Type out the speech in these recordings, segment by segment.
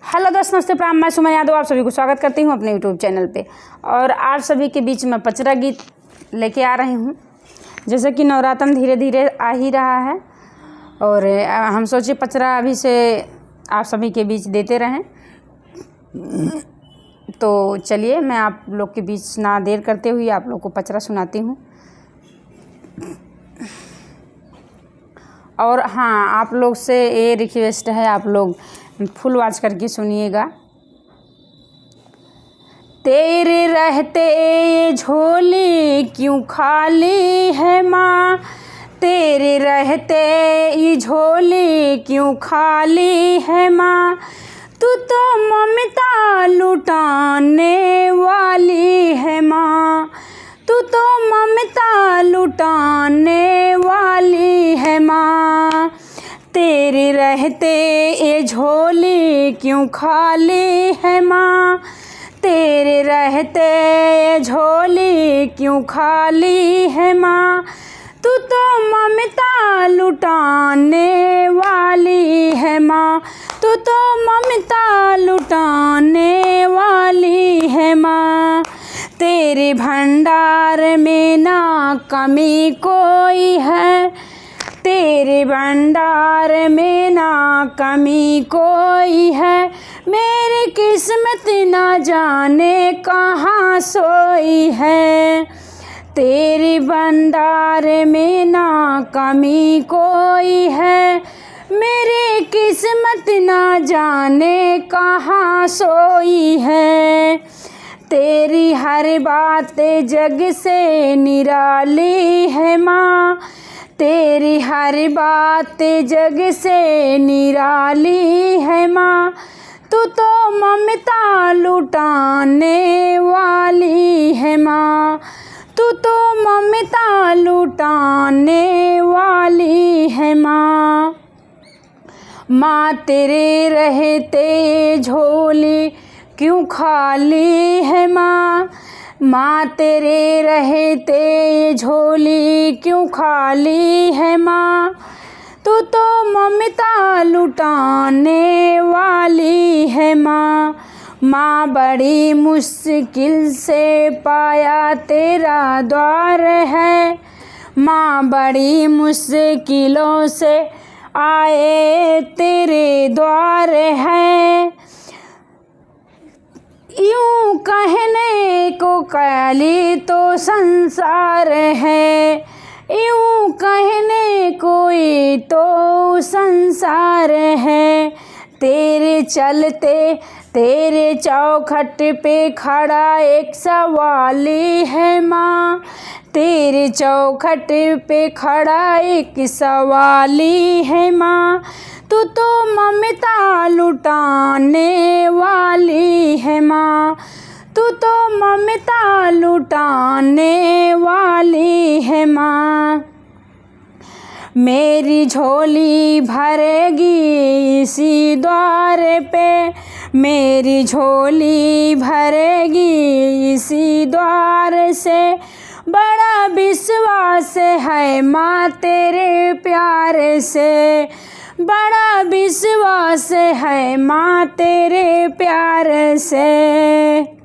Hello दोस्त, नमस्ते, प्रणाम। मैं सुमन यादव आप सभी को स्वागत करती हूं अपने यूट्यूब चैनल पे। और आप सभी के बीच में पचरा गीत लेके आ रही हूं। जैसे कि नवरात्र धीरे धीरे आ ही रहा है और हम सोचे पचरा अभी से आप सभी के बीच देते रहें। तो चलिए मैं आप लोग के बीच ना देर करते हुए आप लोग को पचरा सुनाती हूँ। और हाँ, आप लोग से ये रिक्वेस्ट है, आप लोग फुल वॉच करके सुनिएगा। तेरे रहते ये झोली क्यों खाली है माँ, तेरे रहते ये झोली क्यों खाली है माँ, तू तो ममता लुटाने वाली है माँ, तू तो ममता लुटाने वाली है माँ। तेरे रहते ये झोली क्यों खाली है माँ, तेरे रहते ये झोली क्यों खाली है माँ, तू तो ममता लुटाने वाली है माँ, तू तो ममता लुटाने वाली है माँ। तेरे भंडार में ना कमी कोई है, तेरे भंडार में ना कमी कोई है, मेरी किस्मत ना जाने कहाँ सोई है। तेरे भंडार में ना कमी कोई है, मेरी किस्मत ना जाने कहाँ सोई है। तेरी हर बात जग से निराली है माँ, तेरी हर बात जग से निराली है माँ, तू तो ममता लुटाने वाली है माँ, तू तो ममता लुटाने वाली है माँ। माँ तेरे रहते झोली क्यों खाली है माँ, माँ तेरे रहते झोली क्यों खाली है माँ, तू तो ममता लुटाने वाली है माँ। माँ बड़ी मुश्किल से पाया तेरा द्वार है, माँ बड़ी मुश्किलों से आए तेरे द्वार है। यूं कहने को काली तो संसार है, यूं कहने कोई तो संसार है। तेरे चलते तेरे चौखट पे खड़ा एक सवाली है माँ, तेरे चौखट पे खड़ा एक सवाली है माँ, तू तो ममता लुटाने वाली है माँ, तू तो ममता लुटाने वाली है माँ। मेरी झोली भरेगी इसी द्वार पे, मेरी झोली भरेगी इसी द्वार से, बड़ा विश्वास है माँ तेरे प्यार से, बड़ा विश्वास है माँ तेरे प्यार से।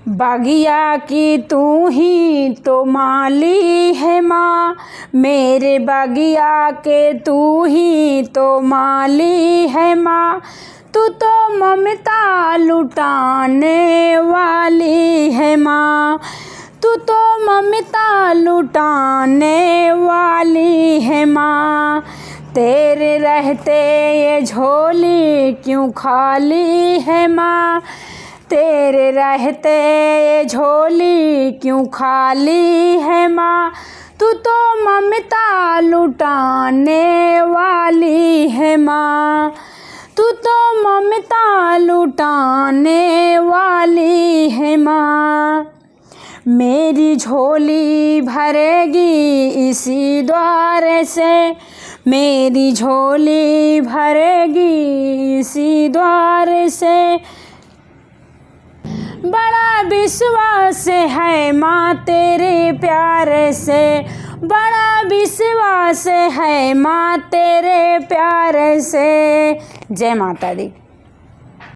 बगिया की तू ही तो माली है माँ, मेरे बगिया के तू ही तो माली है माँ, तू तो ममता लुटाने वाली है माँ, तू तो ममता लुटाने वाली है माँ। तेरे रहते ये झोली क्यों खाली है माँ, तेरे रहते ये झोली क्यों खाली है माँ, तू तो ममता लुटाने वाली है माँ, तू तो ममता लुटाने वाली है माँ। मेरी झोली भरेगी इसी द्वार से, मेरी झोली भरेगी इसी द्वार से, बड़ा विश्वास है माँ तेरे प्यार से, बड़ा विश्वास है माँ तेरे प्यार से। जय माता दी।